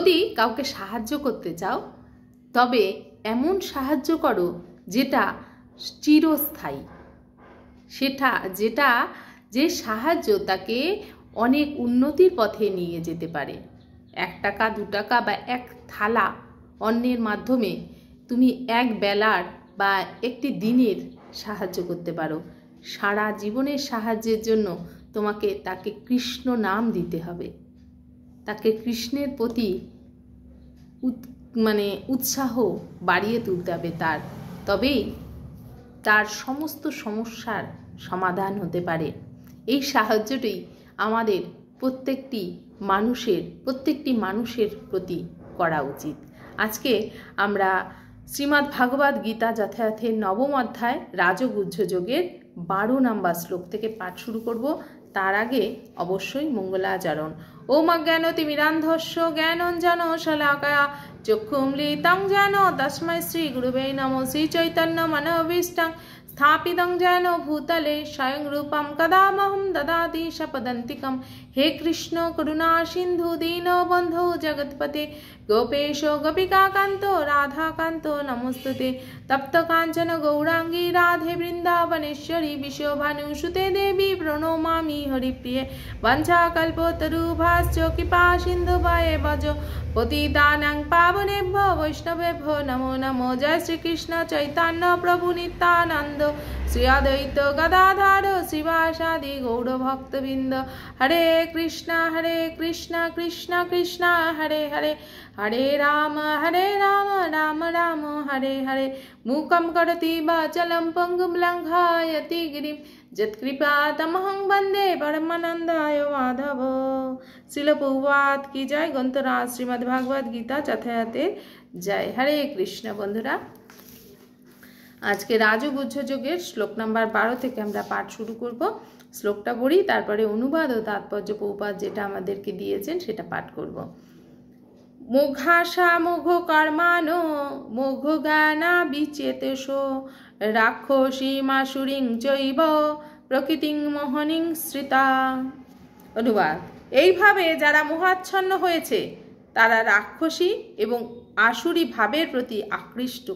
যদি কাউকে সাহায্য করতে চাও তবে এমন সাহায্য করো যেটা চিরস্থায়ী, যে সাহায্য তাকে অনেক উন্নতির পথে নিয়ে যেতে পারে। 1 টাকা 2 টাকা বা এক থালা অন্যের মাধ্যমে তুমি এক বেলার বা একটি দিনের সাহায্য করতে পারো। সারা জীবনের সাহায্যের জন্য তাকে কৃষ্ণ নাম দিতে হবে, তাকে কৃষ্ণের প্রতি উৎসাহ বাড়িয়ে তুলতে হবে তবেই তার সমস্ত সমস্যার সমাধান হতে পারে। এই সাহায্যটি আমাদের প্রত্যেকটি মানুষের প্রতি করা উচিত। আজকে আমরা শ্রীমদ্ ভাগবত গীতা যথাযথের 9ম অধ্যায় রাজগুহ্য যোগের 12 নম্বর শ্লোক থেকে পাঠ শুরু করব। তার আগে অবশ্যই মঙ্গলাচরণ। ওম অজ্ঞানতিমিরান্ধস্য জ্ঞানাঞ্জনশলাকয়া চক্ষুমলিतं येन तस्मै श्रीगुरुवे नमः। श्रीचैतन्यमनोभीष्टं स्थापितं येन भूतले स्वयं रूपं कदामहं ददाति शपदन्तिकं। हे कृष्ण करुणा सिन्धु दीनबन्धो जगत्पते गोपेश गोपिकाकान्तो राधाकान्तो नमोस्तुते। तप्त काञ्चन गौरांगी राधे वृन्दावनेश्वरी विश्वभानुसुते देवी प्रणमामि हरिप्रिये। वंशाकल्पतरुभ्यश्च कृपा सिन्धुभ्येव च पतितानां पावनेभ्यो वैष्णवेभ्यो नमो नमो। जय श्री कृष्ण चैतन्य प्रभु नित्यानंद श्री अद्वैत गदाधर श्रीवासादि गौरभक्तवृंद। हरे कृष्ण कृष्ण कृष्ण हरे हरे, हरे राम राम राम हरे हरे। मूकं करोति वाचालं पङ्गुं लङ्घयति गिरिं यत्कृपातमहं वन्दे परमानन्दाय माधव। श्रील प्रभुपाद की जय। ग्रंथराज श्रीमद् भागवत गीता যথাযথের जय। हरे कृष्ण। বন্ধুরা, আজকে রাজগুহ্য যোগের শ্লোক নাম্বার 12 থেকে আমরা পাঠ শুরু করব। শ্লোকটা পড়ি, তারপরে অনুবাদ ও তাৎপর্য প্রভুপাদ যেটা আমাদেরকে দিয়েছেন সেটা পাঠ করব। মোঘাশা মোঘ কর্মানো মোঘ জ্ঞানা বিচেতেশো রাক্ষসী মাসুরিং চৈব প্রকৃতিং মোহনিং শ্রিতা। অনুবাদ: এইভাবে যারা মোহাচ্ছন্ন হয়েছে তারা রাক্ষসী এবং আসুরি ভাবের প্রতি আকৃষ্ট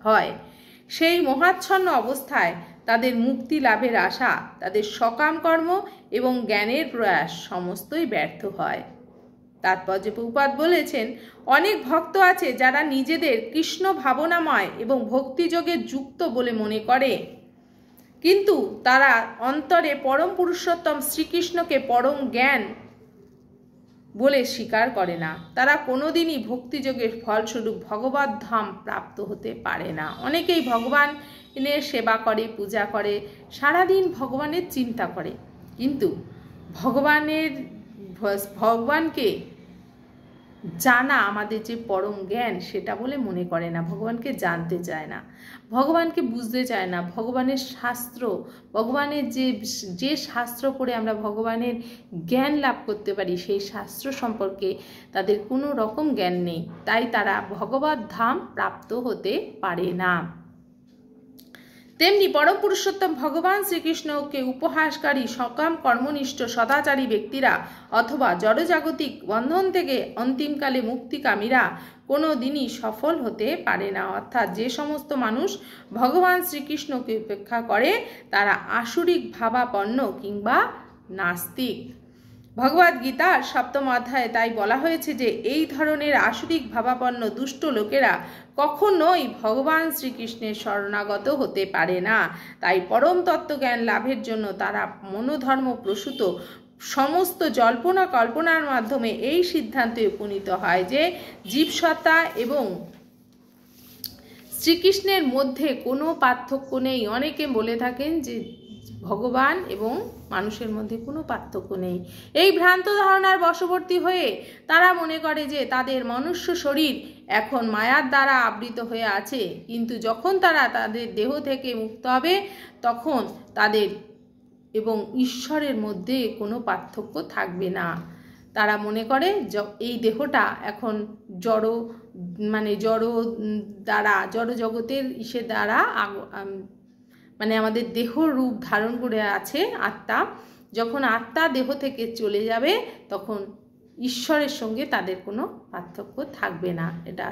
হয়। সেই মোহাচ্ছন্ন অবস্থায় তাদের মুক্তি লাভের আশা, তাদের সকাম কর্ম এবং জ্ঞানের প্রয়াস সমস্তই ব্যর্থ হয়। তাৎপর্য প্রভুপাদ বলেছেন, অনেক ভক্ত আছে যারা নিজেদের কৃষ্ণ ভাবনাময় এবং ভক্তিযোগে যুক্ত বলে মনে করে, কিন্তু তারা অন্তরে পরম পুরুষোত্তম শ্রীকৃষ্ণকে পরম জ্ঞান বলে স্বীকার করে না। তারা কোনোদিনই ভক্তিযোগের ফলস্বরূপ ভগবত ধাম প্রাপ্ত হতে পারে না। অনেকেই ভগবানের সেবা করে, পূজা করে, সারাদিন ভগবানের চিন্তা করে, কিন্তু ভগবানকে জানা আমাদের যে পরম জ্ঞান সেটা বলে মনে করে না। ভগবানকে জানতে চায় না, ভগবানকে বুঝতে চায় না। ভগবানের শাস্ত্র, ভগবানের যে শাস্ত্র পড়ে আমরা ভগবানের জ্ঞান লাভ করতে পারি, সেই শাস্ত্র সম্পর্কে তাদের কোনো রকম জ্ঞান নেই। তাই তারা ভগবত ধাম প্রাপ্ত হতে পারে না। তেমনি পরম পুরুষোত্তম ভগবান শ্রীকৃষ্ণকে উপহাসকারী সকাম কর্মনিষ্ঠ সদাচারী ব্যক্তিরা অথবা জড়জাগতিক বন্ধন থেকে অন্তিমকালে মুক্তিকামীরা কোনো দিনই সফল হতে পারে না। অর্থাৎ যে সমস্ত মানুষ ভগবান শ্রীকৃষ্ণকে উপেক্ষা করে তারা আসুরিক ভাবাপন্ন কিংবা নাস্তিক। ভগবদ গীতার 7ম অধ্যায়ে তাই বলা হয়েছে যে এই ধরনের আসুরিক ভাবাপন্ন দুষ্ট লোকেরা কখনোই ভগবান শ্রীকৃষ্ণের শরণাগত হতে পারে না। তাই পরম তত্ত্বজ্ঞান লাভের জন্য তারা মনোধর্ম প্রসূত সমস্ত জল্পনা কল্পনার মাধ্যমে এই সিদ্ধান্তে উপনীত হয় যে জীবসত্তা এবং শ্রীকৃষ্ণের মধ্যে কোনো পার্থক্য নেই। অনেকে বলে থাকেন যে ভগবান এবং মানুষের মধ্যে কোনো পার্থক্য নেই। এই ভ্রান্ত ধারণার বশবর্তী হয়ে তারা মনে করে যে তাদের মনুষ্য শরীর এখন মায়ার দ্বারা আবৃত হয়ে আছে, কিন্তু যখন তারা তাদের দেহ থেকে মুক্ত হবে তখন তাদের এবং ঈশ্বরের মধ্যে কোনো পার্থক্য থাকবে না। তারা মনে করে এই দেহটা এখন জড় দ্বারা জড় জগতের দ্বারা আমাদের দেহ রূপ ধারণ করে আছে আত্মা। যখন আত্মা দেহ থেকে চলে যাবে তখন ঈশ্বরের সঙ্গে তাদের কোনো পার্থক্য থাকবে না। এটা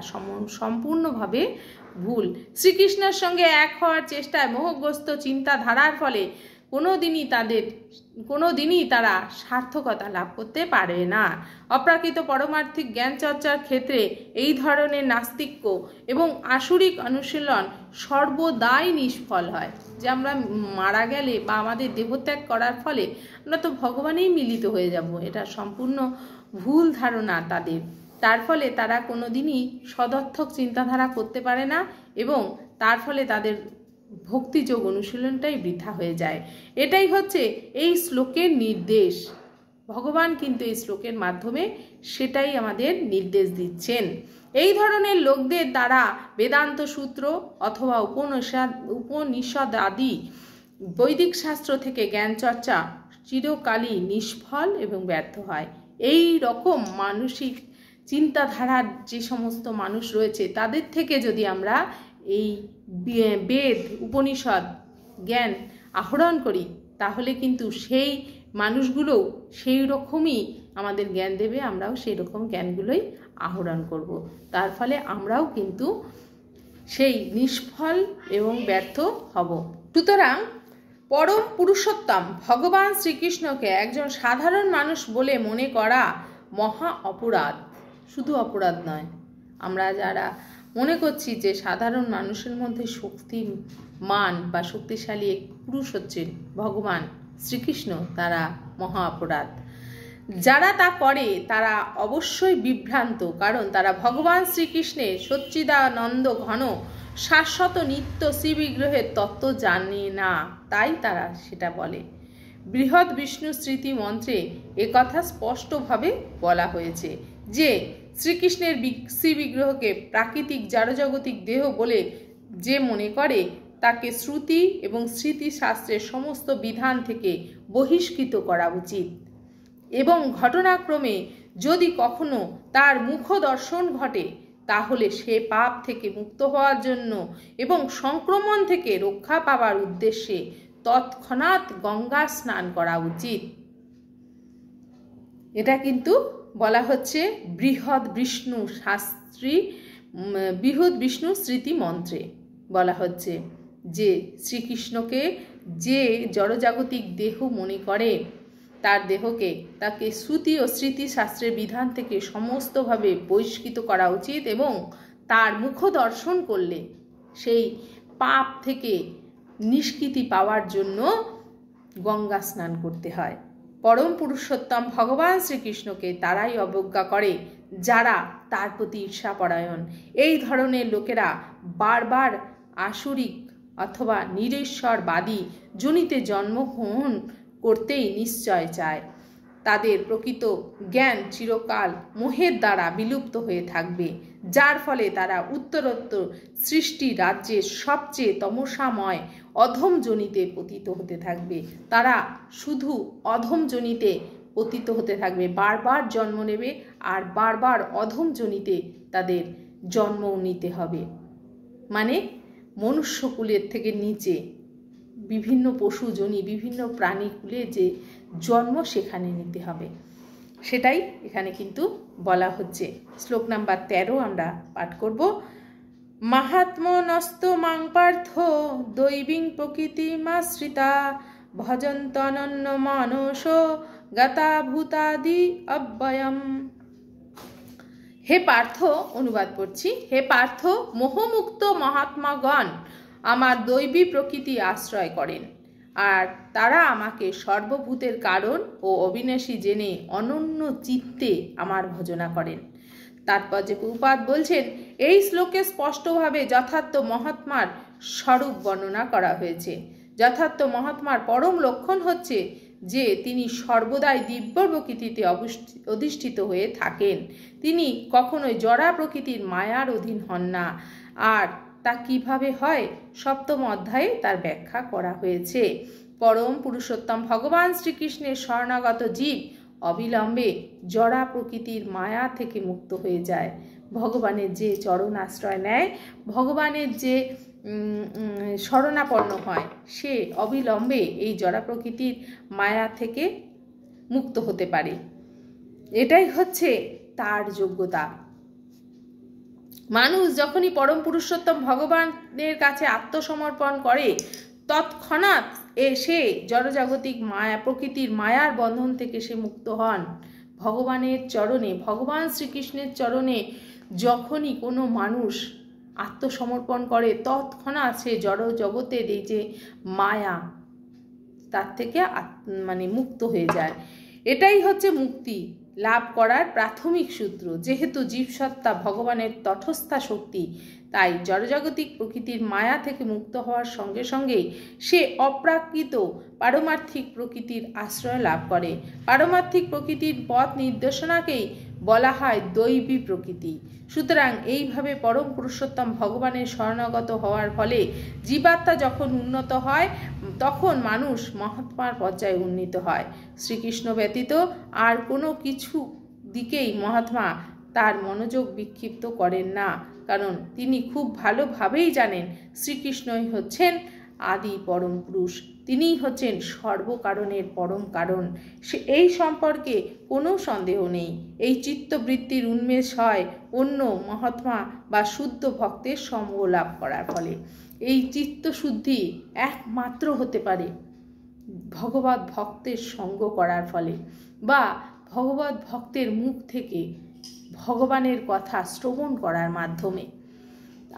সম্পূর্ণভাবে ভুল। শ্রীকৃষ্ণের সঙ্গে এক হওয়ার চেষ্টায় মোহগ্রস্ত চিন্তাধারার ফলে কোনো দিনই তারা সার্থকতা লাভ করতে পারে না। অপ্রাকৃত পারমার্থিক জ্ঞান চর্চার ক্ষেত্রে এই ধরনের নাস্তিক্য এবং আসুরিক অনুশীলন সর্বদাই নিষ্ফল হয়। যে আমরা মারা গেলে বা আমাদের দেহত্যাগ করার ফলে আমরা তো ভগবানেই মিলিত হয়ে যাব, এটা সম্পূর্ণ ভুল ধারণা তাদের। তার ফলে তারা কোনো দিনই সদর্থক চিন্তাধারা করতে পারে না এবং তার ফলে তাদের ভক্তিযোগ অনুশীলনটাই বৃথা হয়ে যায়। এটাই হচ্ছে এই শ্লোকের নির্দেশ। ভগবান কিন্তু এই শ্লোকের মাধ্যমে সেটাই আমাদের নির্দেশ দিচ্ছেন। এই ধরনের লোকদের দ্বারা বেদান্ত সূত্র অথবা উপনিষদ আদি বৈদিক শাস্ত্র থেকে জ্ঞান চর্চা চিরকালই নিষ্ফল এবং ব্যর্থ হয়। এই রকম মানসিক চিন্তাধারার যে সমস্ত মানুষ রয়েছে তাদের থেকে যদি আমরা এই বেদ উপনিষদ জ্ঞান আহরণ করি তাহলে কিন্তু সেই মানুষগুলোও সেই রকমই আমাদের জ্ঞান দেবে, আমরাও সেই রকম জ্ঞানগুলোই আহরণ করব। তার ফলে আমরাও কিন্তু সেই নিষ্ফল এবং ব্যর্থ হব। সুতরাং পরম পুরুষোত্তম ভগবান শ্রীকৃষ্ণকে একজন সাধারণ মানুষ বলে মনে করা মহা অপরাধ। শুধু অপরাধ নয়, আমরা যারা মনে করছি যে সাধারণ মানুষের মধ্যে শক্তিমান বা শক্তিশালী এক পুরুষ হচ্ছেন ভগবান শ্রীকৃষ্ণ, তারা মহা অপরাধ। যারা তা করে তারা অবশ্যই বিভ্রান্ত, কারণ তারা ভগবান শ্রীকৃষ্ণের সচ্চিদানন্দ ঘন শাশ্বত নিত্য শ্রীবিগ্রহের তত্ত্ব জানে না, তাই তারা সেটা বলে। বৃহৎ বিষ্ণু স্মৃতি মন্ত্রে একথা স্পষ্টভাবে বলা হয়েছে যে শ্রীকৃষ্ণের শ্রীবিগ্রহকে প্রাকৃতিক জড়জাগতিক দেহ বলে যে মনে করে তাকে শ্রুতি এবং স্মৃতিশাস্ত্রের সমস্ত বিধান থেকে বহিষ্কৃত করা উচিত এবং ঘটনাক্রমে যদি কখনো তার মুখ দর্শন ঘটে তাহলে সে পাপ থেকে মুক্ত হওয়ার জন্য এবং সংক্রমণ থেকে রক্ষা পাওয়ার উদ্দেশ্যে তৎক্ষণাৎ গঙ্গা স্নান করা উচিত। এটা কিন্তু বলা হচ্ছে বৃহৎ বিষ্ণু স্মৃতি মন্ত্রে বলা হচ্ছে যে শ্রীকৃষ্ণকে যে জড়জাগতিক দেহ মনে করে তার দেহকে তাকে শ্রুতি ও স্মৃতিশাস্ত্রের বিধান থেকে সমস্তভাবে বহিষ্কৃত করা উচিত এবং তার মুখ দর্শন করলে সেই পাপ থেকে নিষ্কৃতি পাওয়ার জন্য গঙ্গা স্নান করতে হয়। পরম পুরুষোত্তম ভগবান শ্রীকৃষ্ণকে তারাই অবজ্ঞা করে যারা তার প্রতি ঈর্ষাপরায়ণ। এই ধরনের লোকেরা বারবার আসুরিক অথবা নিরেশ্বরবাদী জনিতে জন্মগ্রহণ করতেই নিশ্চয় চায়। তাদের প্রকৃত জ্ঞান চিরকাল মোহের দ্বারা বিলুপ্ত হয়ে থাকবে, যার ফলে তারা উত্তরোত্তর সৃষ্টি রাজ্যের সবচেয়ে তমসাময় অধম জনিতে পতিত হতে থাকবে। তারা শুধু অধম জনিতে পতিত হতে থাকবে, বারবার জন্ম নেবে আর বারবার অধম জনিতে তাদের জন্মও নিতে হবে। মানে মনুষ্যকুলের থেকে নিচে বিভিন্ন পশুজনী বিভিন্ন প্রাণীকুলে যে জন্ম সেখানে নিতে হবে, সেটাই এখানে কিন্তু বলা হচ্ছে। শ্লোক নাম্বার 13 আমরা পাঠ করব। মাহাত্মনস্ত মাং পার্থ দৈবীং প্রকৃতিমাশ্রিতা ভজন্তনন্য মানস গতা ভূতাদি অব্যয়ম। হে পার্থ, অনুবাদ করছি, হে পার্থ, মোহমুক্ত মহাত্মাগণ আমার দৈবী প্রকৃতি আশ্রয় করেন আর তারা আমাকে সর্বভূতের কারণ ও অবিনাশী জেনে অনন্য চিত্তে আমার ভজনা করেন। তারপর যে প্রভুপাদ বলছেন, এই শ্লোকে স্পষ্টভাবে যথার্থ মহাত্মার স্বরূপ বর্ণনা করা হয়েছে। যথার্থ মহাত্মার পরম লক্ষণ হচ্ছে যে তিনি সর্বদাই দিব্য প্রকৃতিতে অধিষ্ঠিত হয়ে থাকেন। তিনি কখনোই জড়া প্রকৃতির মায়ার অধীন হন না। আর তা কিভাবে হয়, সপ্তম অধ্যায়ে তার ব্যাখ্যা করা হয়েছে। পরম পুরুষোত্তম ভগবান শ্রীকৃষ্ণের শরণাগত জীব অবিলম্বে জড়া প্রকৃতির মায়া থেকে মুক্ত হয়ে যায়। ভগবানের যে চরণ আশ্রয় নেয়, ভগবানের যে শরণাপন্ন হয়, সে অবিলম্বে এই জড়া প্রকৃতির মায়া থেকে মুক্ত হতে পারে। এটাই হচ্ছে তার যোগ্যতা। মানুষ যখনই পরম পুরুষোত্তম ভগবানের কাছে আত্মসমর্পণ করে, তৎক্ষণাৎ সে জড়জাগতিক মায়া, প্রকৃতির মায়ার বন্ধন থেকে সে মুক্ত হন। ভগবানের চরণে, ভগবান শ্রীকৃষ্ণের চরণে যখনই কোনো মানুষ আত্মসমর্পণ করে, তৎক্ষণাৎ সে জড় জগতের এই যে মায়া, তার থেকে মুক্ত হয়ে যায়। এটাই হচ্ছে মুক্তি লাভ করার প্রাথমিক সূত্র। যেহেতু জীবসত্তা ভগবানের তটস্থা শক্তি, তাই জড়জাগতিক প্রকৃতির মায়া থেকে মুক্ত হওয়ার সঙ্গে সঙ্গেই সে অপ্রাকৃত পারমার্থিক প্রকৃতির আশ্রয় লাভ করে। পারমার্থিক প্রকৃতির পথ নির্দেশনাকেই বলা হয় দৈবী প্রকৃতি। সুতরাং এইভাবে পরম পুরুষোত্তম ভগবানের শরণাগত হওয়ার ফলে জীবাত্মা যখন উন্নত হয়, তখন মানুষ মহাত্মার পর্যায়ে উন্নীত হয়। শ্রীকৃষ্ণ ব্যতীত আর কোনো কিছু দিকেই মহাত্মা তার মনোযোগ বিক্ষিপ্ত করেন না, কারণ তিনি খুব ভালোভাবেই জানেন শ্রীকৃষ্ণই হচ্ছেন আদি পরম পুরুষ, তিনিই হচ্ছেন সর্বকারণের পরম কারণ। এই সম্পর্কে কোনো সন্দেহ নেই। এই চিত্তবৃত্তির উন্মেষ হয় অন্য মহাত্মা বা শুদ্ধ ভক্তের সঙ্গ লাভ করার ফলে। এই চিত্তশুদ্ধি একমাত্র হতে পারে ভগবত ভক্তের সঙ্গ করার ফলে, বা ভগবত ভক্তের মুখ থেকে ভগবানের কথা শ্রবণ করার মাধ্যমে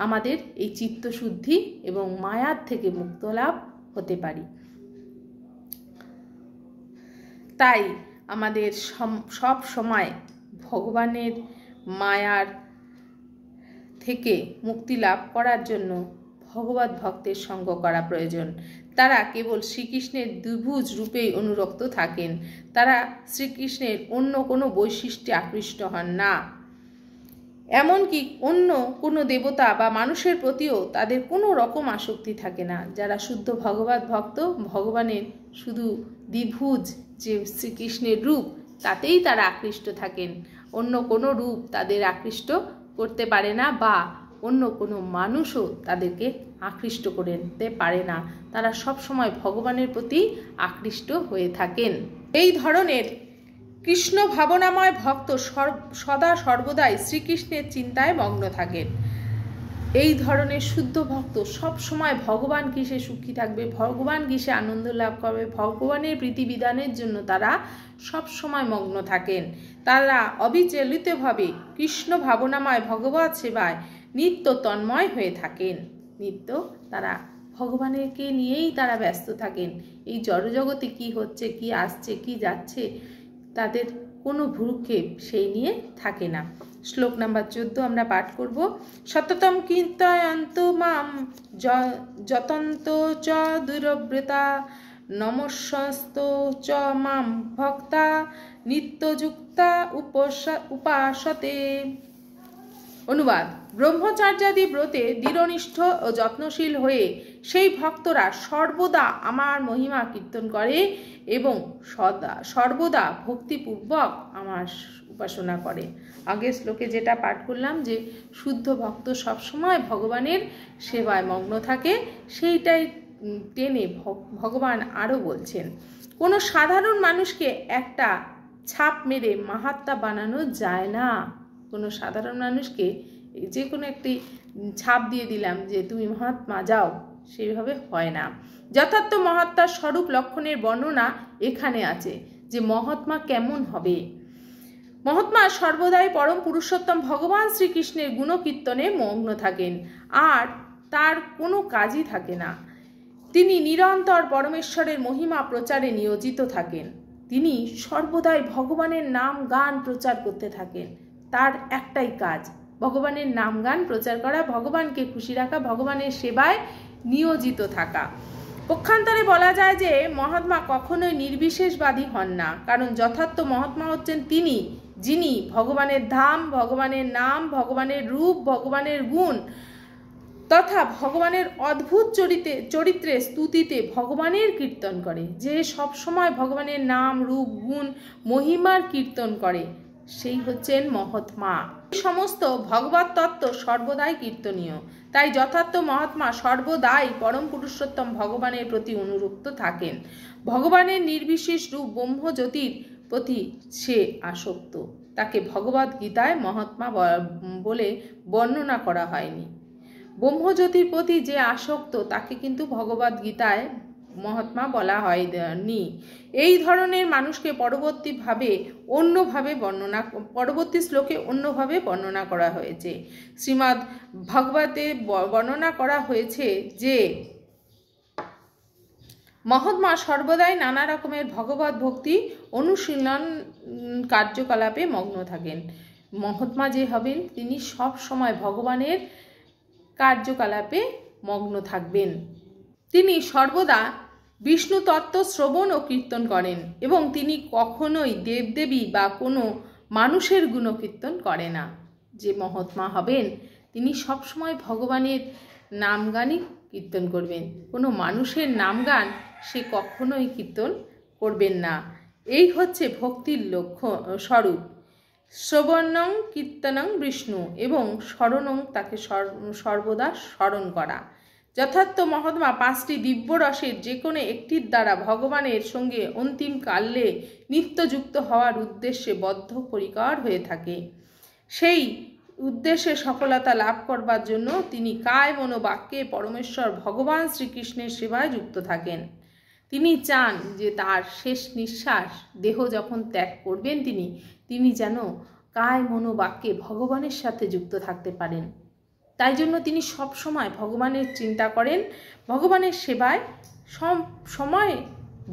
আমাদের এই চিত্তশুদ্ধি এবং মায়ার থেকে মুক্ত লাভ হতে পারি। তাই আমাদের সব সময় ভগবানের মায়ার থেকে মুক্তি লাভ করার জন্য ভগবত ভক্তের সঙ্গ করা প্রয়োজন। তারা কেবল শ্রীকৃষ্ণের দ্বিভুজ রূপেই অনুরক্ত থাকেন, তারা শ্রীকৃষ্ণের অন্য কোনো বৈশিষ্ট্যে আকৃষ্ট হন না। এমনকি অন্য কোনো দেবতা বা মানুষের প্রতিও তাদের কোনো রকম আসক্তি থাকে না। যারা শুদ্ধ ভগবত ভক্ত, ভগবানের শুধু দ্বিভুজ যে শ্রীকৃষ্ণের রূপ, তাতেই তারা আকৃষ্ট থাকেন। অন্য কোনো রূপ তাদের আকৃষ্ট করতে পারে না, বা অন্য কোনো মানুষও তাদেরকে আকৃষ্ট করতে পারে না। তারা সব সময় ভগবানের প্রতি আকৃষ্ট হয়ে থাকেন। এই ধরনের কৃষ্ণ ভাবনাময় ভক্ত সদা সর্বদাই শ্রীকৃষ্ণের চিন্তায় মগ্ন থাকেন। এই ধরনের শুদ্ধ ভক্ত সব সময় ভগবান কিসে সুখী থাকবে, ভগবান কিসে আনন্দ লাভ করবে, ভগবানের প্রীতিবিধানের জন্য তারা সব সময় মগ্ন থাকেন। তারা অবিচলিতভাবে কৃষ্ণ ভাবনাময় ভগবত সেবায় নিত্য তন্ময় হয়ে থাকেন। নিত্য তারা ভগবানকে নিয়েই তারা ব্যস্ত থাকেন। এই জড়জগতে কি হচ্ছে, কি আসছে, কি যাচ্ছে, তাদের কোনো ভ্রুক্ষেপ সেই নিয়ে থাকে না। শ্লোক নাম্বার 14 আমরা পাঠ করব। সততম কীর্তয়ন্ত মাম যতন্ত চ দুরব্রতা নমস্যস্ত চ মাম ভক্তা নিত্যযুক্তা উপাসতে। অনুবাদ: ব্রহ্মচার্যাদি ব্রতে দৃঢ়নিষ্ঠ ও যত্নশীল হয়ে সেই ভক্তরা সর্বদা আমার মহিমা কীর্তন করে এবং সর্বদা ভক্তিপূর্বক আমার উপাসনা করে। আগের শ্লোকে যেটা পাঠ করলাম যে শুদ্ধ ভক্ত সবসময় ভগবানের সেবায় মগ্ন থাকে, সেইটাই টেনে ভগবান আরও বলছেন, কোনো সাধারণ মানুষকে একটা ছাপ মেরে মাহাত্মা বানানো যায় না। কোনো সাধারণ মানুষকে যে কোনো একটি ছাপ দিয়ে দিলাম যে তুমি মহাত্মা যাও, সেইভাবে হয় না। যথার্থ মহাত্মার স্বরূপ লক্ষণের বর্ণনা এখানে আছে, যে মহাত্মা কেমন হবে। মহাত্মা সর্বদাই পরম পুরুষোত্তম ভগবান শ্রীকৃষ্ণের গুণকীর্তনে মগ্ন থাকেন, আর তার কোনো কাজই থাকে না। তিনি নিরন্তর পরমেশ্বরের মহিমা প্রচারে নিয়োজিত থাকেন। তিনি সর্বদাই ভগবানের নাম গান প্রচার করতে থাকেন। তার একটাই কাজ, ভগবানের নাম গান প্রচার করা, ভগবানকে খুশি রাখা, ভগবানের সেবায় নিয়োজিত থাকা। পক্ষান্তরে বলা যায় যে মহাত্মা কখনোই নির্বিশেষবাদী হন না, কারণ যথার্থ মহাত্মা হচ্ছেন তিনি, যিনি ভগবানের ধাম, ভগবানের নাম, ভগবানের রূপ, ভগবানের গুণ তথা ভগবানের অদ্ভুত চরিত্রে স্তুতিতে ভগবানের কীর্তন করে, যে সবসময় ভগবানের নাম, রূপ, গুণ, মহিমার কীর্তন করে, সেই হচ্ছেন মহাত্মা। সমস্ত ভগবত তত্ত্ব সর্বদাই কীর্তনীয়। তাই যথার্থ মহাত্মা সর্বদাই পরম পুরুষোত্তম ভগবানের প্রতি অনুরক্ত থাকেন। ভগবানের নির্বিশেষ রূপ ব্রহ্মজ্যোতির প্রতি সে আসক্ত। তাকে ভগবদ্ গীতায় মহাত্মা বলে বর্ণনা করা হয়নি। ব্রহ্মজ্যোতির প্রতি যে আসক্ত তাকে কিন্তু ভগবদ্ গীতায় মহাত্মা বলা হয়নি। এই ধরনের মানুষকে পরবর্তী শ্লোকে অন্যভাবে বর্ণনা করা হয়েছে। শ্রীমদ্ ভাগবতে বর্ণনা করা হয়েছে যে মহাত্মা সর্বদাই নানা রকমের ভগবত ভক্তি অনুশীলন কার্যকলাপে মগ্ন থাকেন। মহাত্মা যে হবেন তিনি সব সময় ভগবানের কার্যকলাপে মগ্ন থাকবেন। তিনি সর্বদা বিষ্ণু তত্ত্ব শ্রবণ ও কীর্তন করেন এবং তিনি কখনোই দেবদেবী বা কোনো মানুষের গুণকীর্তন করে না। যে মহাত্মা হবেন তিনি সবসময় ভগবানের নামগানই কীর্তন করবেন, কোনো মানুষের নামগান সে কখনোই কীর্তন করবেন না। এই হচ্ছে ভক্তির লক্ষ্য স্বরূপ। শ্রবণং কীর্তনং বিষ্ণু এবং স্মরণং তাকে সর্বদা স্মরণ করা। যথার্থ মহাত্মা 5টি দিব্য রসের যে কোনো একটির দ্বারা ভগবানের সঙ্গে অন্তিম কালে নিত্যযুক্ত হওয়ার উদ্দেশ্যে বদ্ধপরিকর হয়ে থাকে। সেই উদ্দেশ্যে সফলতা লাভ করবার জন্য তিনি কায় মনো বাক্যে পরমেশ্বর ভগবান শ্রীকৃষ্ণের সেবায় যুক্ত থাকেন। তিনি চান যে তার শেষ নিঃশ্বাস দেহ যখন ত্যাগ করবেন তিনি যেন কায় মনো বাক্যে ভগবানের সাথে যুক্ত থাকতে পারেন। তাই জন্য তিনি সব সময় ভগবানের চিন্তা করেন, ভগবানের সেবায় সব সময়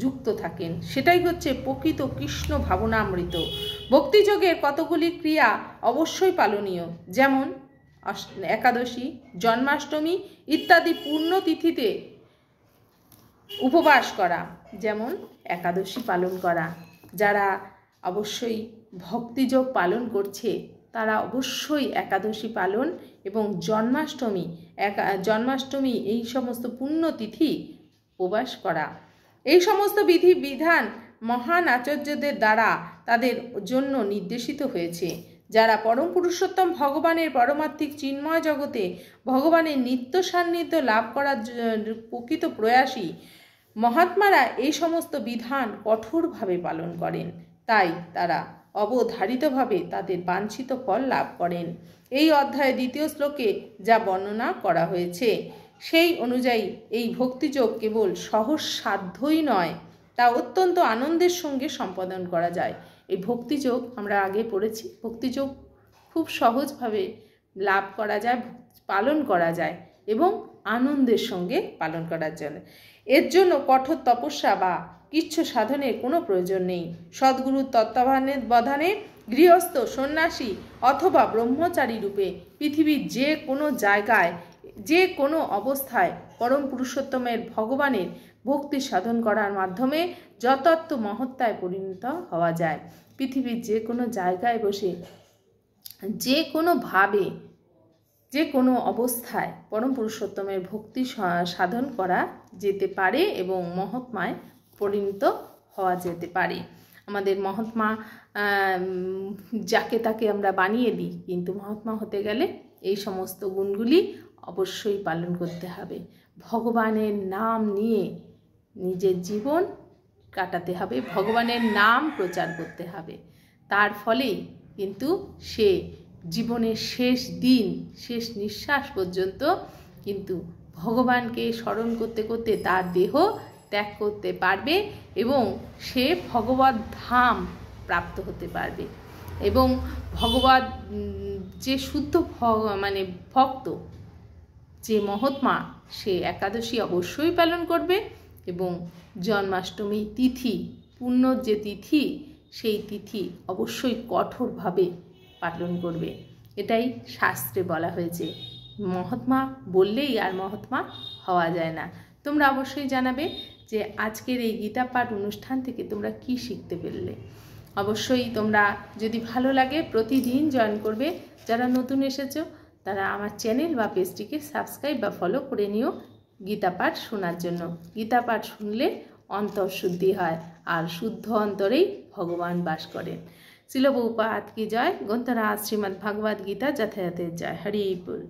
যুক্ত থাকেন। সেটাই হচ্ছে প্রকৃত কৃষ্ণ ভাবনামৃত। ভক্তিযোগের কতগুলি ক্রিয়া অবশ্যই পালনীয়, যেমন একাদশী, জন্মাষ্টমী ইত্যাদি পূর্ণতিথিতে উপবাস করা, যেমন একাদশী পালন করা। যারা অবশ্যই ভক্তিযোগ পালন করছে তারা অবশ্যই একাদশী পালন এবং জন্মাষ্টমী এই সমস্ত পুণ্যতিথি উপবাস করা। এই সমস্ত বিধি বিধান মহান আচার্যদের দ্বারা তাদের জন্য নির্দেশিত হয়েছে। যারা পরম পুরুষোত্তম ভগবানের পরমাত্মিক চিন্ময় জগতে ভগবানের নিত্য সান্নিধ্য লাভ করার প্রকৃত প্রয়াসী মহাত্মারা এই সমস্ত বিধান কঠোরভাবে পালন করেন। তাই তারা অবধারিতভাবে তাদের বাঞ্ছিত ফল লাভ করেন। এই অধ্যায়ে 2য় শ্লোকে যা বর্ণনা করা হয়েছে সেই অনুযায়ী এই ভক্তিযোগ কেবল সহজ সাধ্যই নয়, তা অত্যন্ত আনন্দের সঙ্গে সম্পাদন করা যায়। এই ভক্তিযোগ আমরা আগে পড়েছি, ভক্তিযোগ খুব সহজভাবে লাভ করা যায়, পালন করা যায় এবং আনন্দের সঙ্গে পালন করার জন্য। এর জন্য কঠোর তপস্যা বা কিচ্ছু সাধনের কোনো প্রয়োজন নেই। সদ্গুরুর তত্ত্বাবধানে গৃহস্থ, সন্ন্যাসী অথবা ব্রহ্মচারী রূপে পৃথিবীর যে কোনো জায়গায় যে কোনো অবস্থায় পরম পুরুষোত্তমের ভগবানের ভক্তি সাধন করার মাধ্যমে যথার্থ মহত্তায় পরিণত হওয়া যায়। পৃথিবীর যে কোনো জায়গায় বসে যে কোনোভাবে যে কোনো অবস্থায় পরম পুরুষোত্তমের ভক্তি সাধন করা যেতে পারে এবং মহাত্মায় পরিণত হওয়া যেতে পারে। আমাদের মহাত্মা যাকে তাকে আমরা বানিয়ে দিই, কিন্তু মহাত্মা হতে গেলে এই সমস্ত গুণগুলি অবশ্যই পালন করতে হবে। ভগবানের নাম নিয়ে নিজের জীবন কাটাতে হবে, ভগবানের নাম প্রচার করতে হবে। তার ফলেই কিন্তু সে জীবনের শেষ দিন, শেষ নিঃশ্বাস পর্যন্ত কিন্তু ভগবানকে স্মরণ করতে করতে তার দেহ ত্যাগ করতে পারবে এবং সে ভগবত ধাম প্রাপ্ত হতে পারবে। এবং ভগবত যে শুদ্ধ ভক্ত, যে মহাত্মা, সে একাদশী অবশ্যই পালন করবে এবং জন্মাষ্টমী তিথি, পুণ্য যে তিথি, সেই তিথি অবশ্যই কঠোরভাবে পালন করবে। এটাই শাস্ত্রে বলা হয়েছে। মহাত্মা বললেই আর মহাত্মা হওয়া যায় না। তোমরা অবশ্যই জানাবে যে আজকের এই গীতা পাঠ অনুষ্ঠান থেকে তোমরা কি শিখতে পেলে। অবশ্যই তোমরা যদি ভালো লাগে প্রতিদিন জয়েন করবে। যারা নতুন এসেছো তারা আমার চ্যানেল বা পেজটিকে সাবস্ক্রাইব বা ফলো করে নিও গীতা পাঠ শোনার জন্য। গীতা পাঠ শুনলে অন্তঃশুদ্ধি হয়, আর শুদ্ধ অন্তরেই ভগবান বাস করেন। শিল প্রভুপাদ কি জয়। গ্রন্থরাজ শ্রীমদ্ ভাগবত গীতা যথাযথের জয়। হরি বল।